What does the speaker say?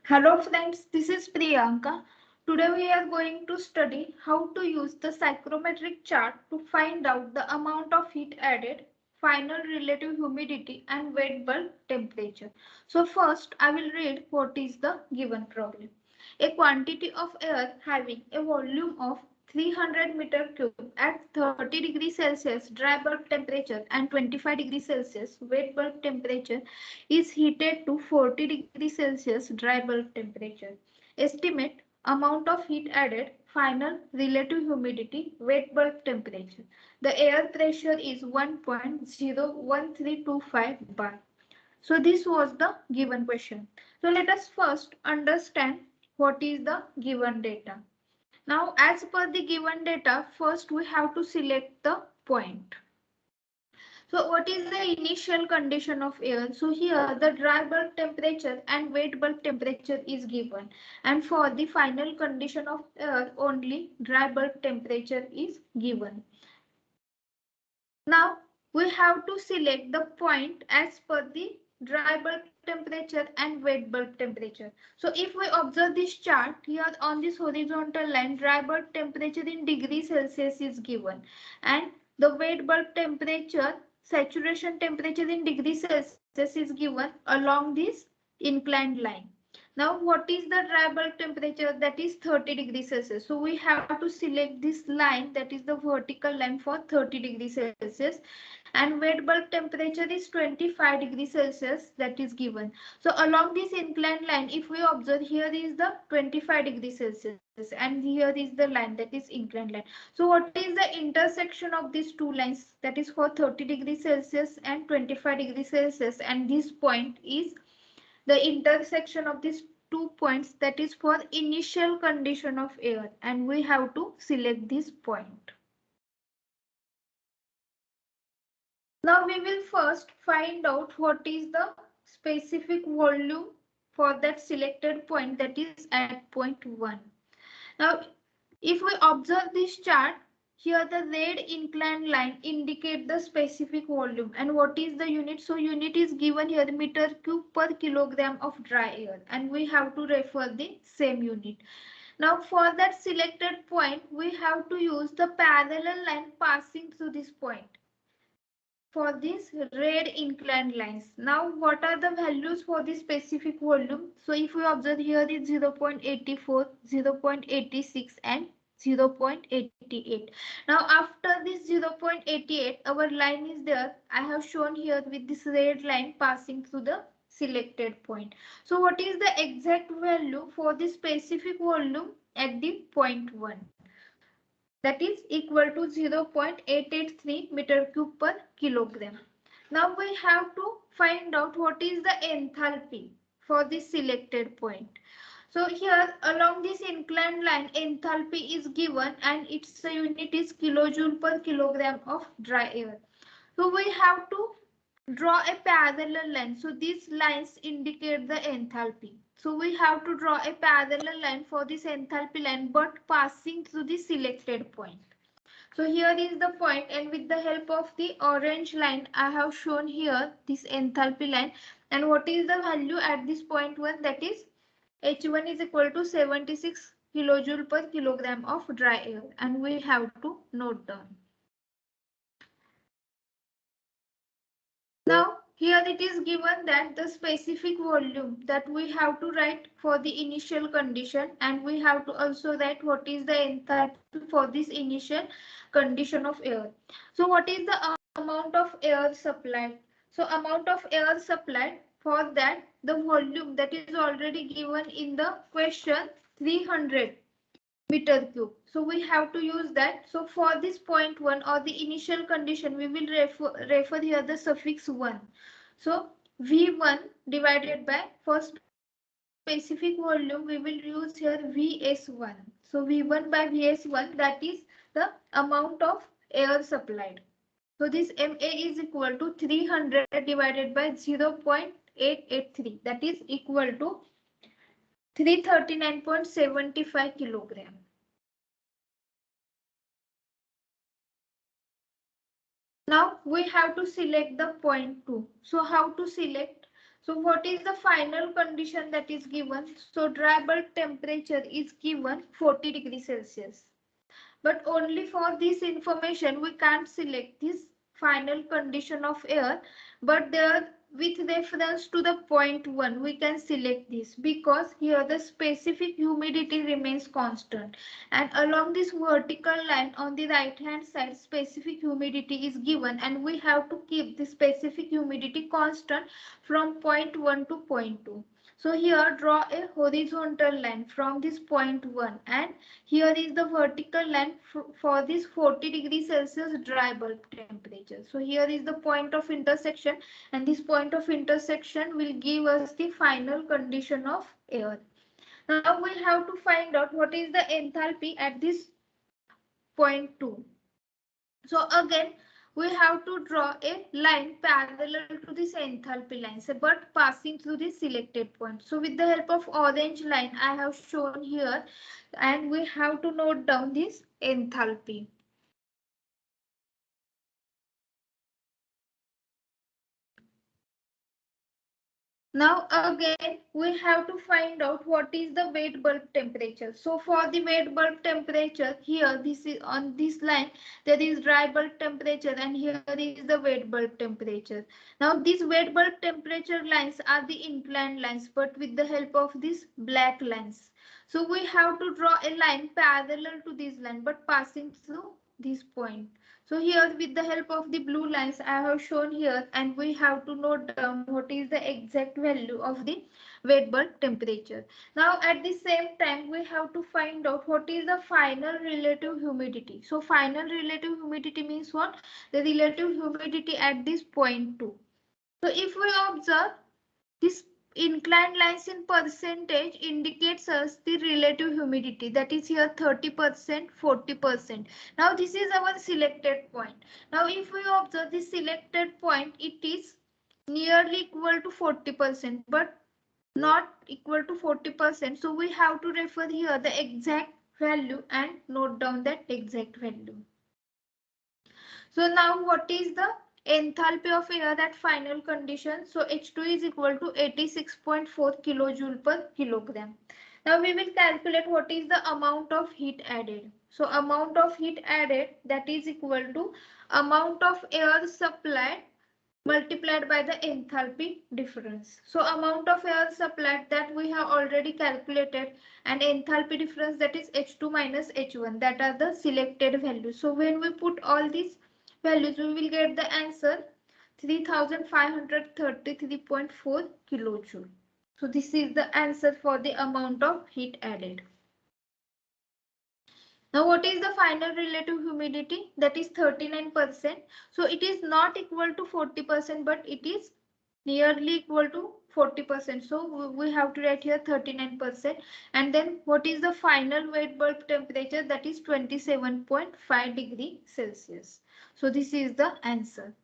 Hello friends, this is Priyanka. Today we are going to study how to use the psychrometric chart to find out the amount of heat added, final relative humidity and wet bulb temperature. So first I will read what is the given problem. A quantity of air having a volume of 300 meter cube at 30 degrees Celsius dry bulb temperature and 25 degrees Celsius wet bulb temperature is heated to 40 degrees Celsius dry bulb temperature. Estimate amount of heat added, final relative humidity, wet bulb temperature. The air pressure is 1.01325 bar. So this was the given question. So let us first understand what is the given data. Now as per the given data, first we have to select the point. So what is the initial condition of air? So here the dry bulb temperature and wet bulb temperature is given. And for the final condition of air, only dry bulb temperature is given. Now we have to select the point as per the dry bulb temperature and wet bulb temperature. So if we observe this chart here on this horizontal line, dry bulb temperature in degrees Celsius is given and the wet bulb temperature, saturation temperature in degrees Celsius is given along this inclined line. Now what is the dry bulb temperature? That is 30 degrees Celsius. So we have to select this line, that is the vertical line for 30 degrees Celsius, and wet bulb temperature is 25 degrees Celsius, that is given. So along this inclined line, if we observe, here is the 25 degrees Celsius and here is the line, that is inclined line. So what is the intersection of these two lines? That is for 30 degrees Celsius and 25 degrees Celsius, and this point is the intersection of these 2 points, that is for initial condition of air, and we have to select this point. Now we will first find out what is the specific volume for that selected point, that is at point 1. Now if we observe this chart, here the red inclined line indicate the specific volume, and what is the unit? So unit is given here, meter cube per kilogram of dry air, and we have to refer the same unit. Now for that selected point, we have to use the parallel line passing through this point for these red inclined lines. Now what are the values for the specific volume? So if we observe, here is 0.84, 0.86 and 0.88. Now after this 0.88, our line is there. I have shown here with this red line passing through the selected point. So what is the exact value for the specific volume at the point 1? That is equal to 0.883 meter cube per kilogram. Now we have to find out what is the enthalpy for this selected point. So here along this inclined line, enthalpy is given and its unit is kilojoule per kilogram of dry air. So we have to draw a parallel line. So these lines indicate the enthalpy. So we have to draw a parallel line for this enthalpy line, but passing through the selected point. So here is the point, and with the help of the orange line, I have shown here this enthalpy line. And what is the value at this point 1? That is H1 is equal to 76 kilojoule per kilogram of dry air, and we have to note down. Now here it is given that the specific volume that we have to write for the initial condition, and we have to also write what is the enthalpy for this initial condition of air. So what is the amount of air supplied? So amount of air supplied, for that the volume that is already given in the question, 300 meter cube. So we have to use that. So for this point 1 or the initial condition, we will refer here the suffix 1. So V1 divided by, for specific volume, we will use here Vs1. So V1 by Vs1, that is the amount of air supplied. So this Ma is equal to 300 divided by 0.883, that is equal to 339.75 kilogram. Now we have to select the point 2. So how to select? So what is the final condition that is given? So dry bulb temperature is given 40 degrees Celsius. But only for this information we can't select this final condition of air, but there with reference to the point 1 we can select this, because here the specific humidity remains constant, and along this vertical line on the right hand side specific humidity is given, and we have to keep the specific humidity constant from point 1 to point 2. So here draw a horizontal line from this point 1, and here is the vertical line for this 40 degrees Celsius dry bulb temperature. So here is the point of intersection, and this point of intersection will give us the final condition of air. Now we have to find out what is the enthalpy at this point 2. So again we have to draw a line parallel to this enthalpy line, so, but passing through the selected point. So with the help of orange line I have shown here, and we have to note down this enthalpy. Now again we have to find out what is the wet bulb temperature. So for the wet bulb temperature, here this is on this line there is dry bulb temperature, and here is the wet bulb temperature. Now these wet bulb temperature lines are the inclined lines, but with the help of these black lines. So we have to draw a line parallel to this line but passing through this point. So here with the help of the blue lines I have shown here, and we have to note down what is the exact value of the wet bulb temperature. Now at the same time we have to find out what is the final relative humidity. So final relative humidity means what? The relative humidity at this point 2. So if we observe this inclined lines in percentage indicates us the relative humidity, that is here 30%, 40%. Now this is our selected point. Now if we observe the selected point, it is nearly equal to 40%, but not equal to 40%. So we have to refer here the exact value and note down that exact value. So now what is the enthalpy of air at final condition? So H2 is equal to 86.4 kilojoule per kilogram. Now we will calculate what is the amount of heat added. So amount of heat added, that is equal to amount of air supplied multiplied by the enthalpy difference. So amount of air supplied that we have already calculated, and enthalpy difference, that is H2 minus H1, that are the selected values. So when we put all these values we will get the answer 3533.4 kilojoule. So this is the answer for the amount of heat added. Now what is the final relative humidity? That is 39%. So it is not equal to 40%, but it is nearly equal to 40%. So we have to write here 39%. And then what is the final wet bulb temperature? That is 27.5 degree Celsius. So this is the answer.